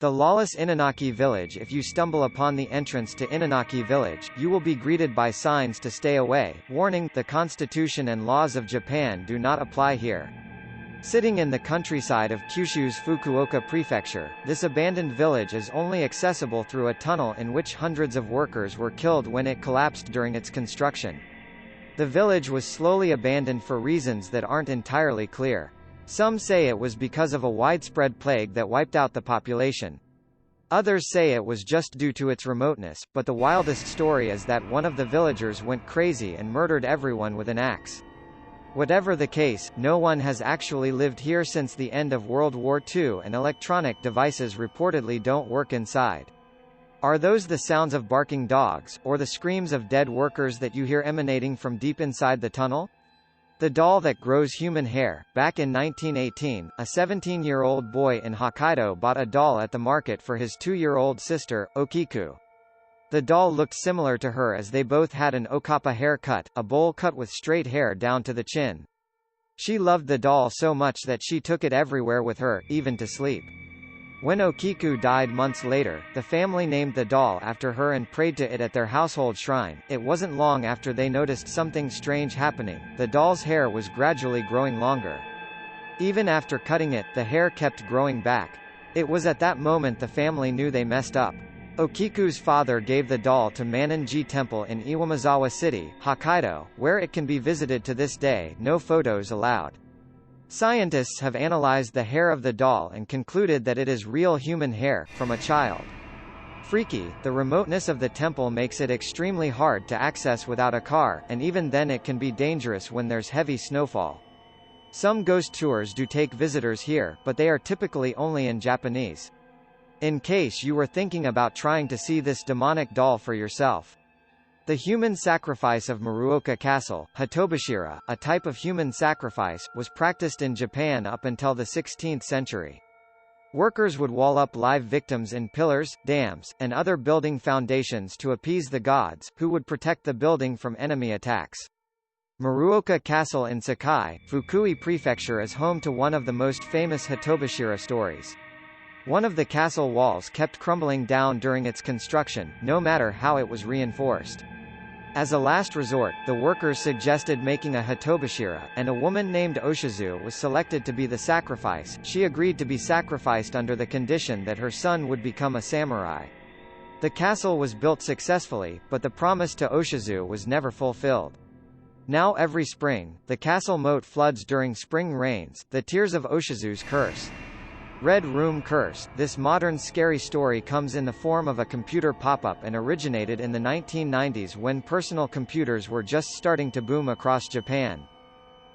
The lawless Inanaki village. If you stumble upon the entrance to Inanaki village, you will be greeted by signs to stay away. Warning: the constitution and laws of Japan do not apply here. Sitting in the countryside of Kyushu's Fukuoka prefecture, this abandoned village is only accessible through a tunnel in which hundreds of workers were killed when it collapsed during its construction. The village was slowly abandoned for reasons that aren't entirely clear. Some say it was because of a widespread plague that wiped out the population. Others say it was just due to its remoteness, but the wildest story is that one of the villagers went crazy and murdered everyone with an axe. Whatever the case, no one has actually lived here since the end of World War II, and electronic devices reportedly don't work inside. Are those the sounds of barking dogs, or the screams of dead workers that you hear emanating from deep inside the tunnel? The doll that grows human hair. Back in 1918, a 17-year-old boy in Hokkaido bought a doll at the market for his 2-year-old sister, Okiku. The doll looked similar to her as they both had an okappa haircut, a bowl cut with straight hair down to the chin. She loved the doll so much that she took it everywhere with her, even to sleep. When Okiku died months later, the family named the doll after her and prayed to it at their household shrine. It wasn't long after they noticed something strange happening. The doll's hair was gradually growing longer. Even after cutting it, the hair kept growing back. It was at that moment the family knew they messed up. Okiku's father gave the doll to Manin-ji Temple in Iwamizawa City, Hokkaido, where it can be visited to this day. No photos allowed. Scientists have analyzed the hair of the doll and concluded that it is real human hair, from a child. Freaky, the remoteness of the temple makes it extremely hard to access without a car, and even then it can be dangerous when there's heavy snowfall. Some ghost tours do take visitors here, but they are typically only in Japanese. In case you were thinking about trying to see this demonic doll for yourself. The human sacrifice of Muruoka Castle, Hatobashira, a type of human sacrifice, was practiced in Japan up until the 16th century. Workers would wall up live victims in pillars, dams, and other building foundations to appease the gods, who would protect the building from enemy attacks. Muruoka Castle in Sakai, Fukui Prefecture is home to one of the most famous Hatobashira stories. One of the castle walls kept crumbling down during its construction, no matter how it was reinforced. As a last resort, the workers suggested making a Hatobashira, and a woman named Oshizu was selected to be the sacrifice. She agreed to be sacrificed under the condition that her son would become a samurai. The castle was built successfully, but the promise to Oshizu was never fulfilled. Now every spring, the castle moat floods during spring rains, the tears of Oshizu's curse. Red Room Curse. This modern scary story comes in the form of a computer pop-up and originated in the 1990s when personal computers were just starting to boom across Japan.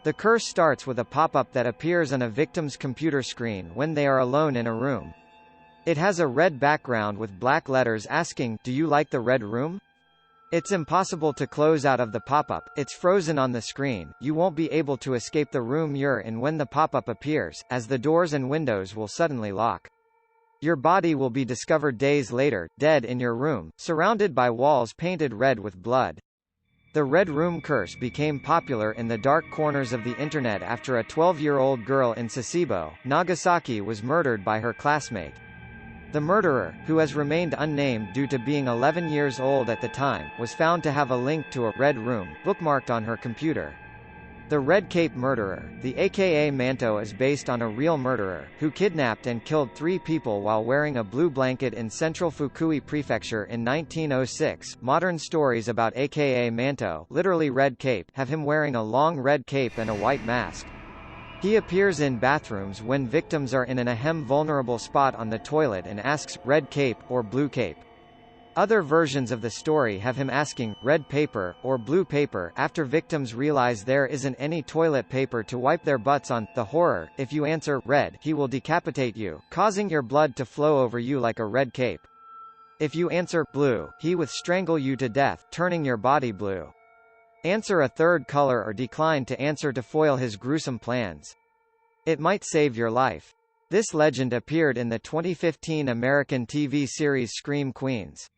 The curse starts with a pop-up that appears on a victim's computer screen when they are alone in a room. It has a red background with black letters asking, "Do you like the red room?" It's impossible to close out of the pop-up, it's frozen on the screen, you won't be able to escape the room you're in when the pop-up appears, as the doors and windows will suddenly lock. Your body will be discovered days later, dead in your room, surrounded by walls painted red with blood. The Red Room curse became popular in the dark corners of the internet after a 12-year-old girl in Sasebo, Nagasaki was murdered by her classmate. The murderer, who has remained unnamed due to being 11 years old at the time, was found to have a link to a red room bookmarked on her computer. The Red Cape murderer, the aka Manto, is based on a real murderer, who kidnapped and killed 3 people while wearing a blue blanket in central Fukui Prefecture in 1906. Modern stories about aka Manto, literally Red Cape, have him wearing a long red cape and a white mask. He appears in bathrooms when victims are in an ahem vulnerable spot on the toilet and asks, "Red cape, or blue cape?" Other versions of the story have him asking, "Red paper, or blue paper?" after victims realize there isn't any toilet paper to wipe their butts on. The horror: if you answer, "Red," he will decapitate you, causing your blood to flow over you like a red cape. If you answer, "Blue," he will strangle you to death, turning your body blue. Answer a third color or decline to answer to foil his gruesome plans. It might save your life. This legend appeared in the 2015 American TV series Scream Queens.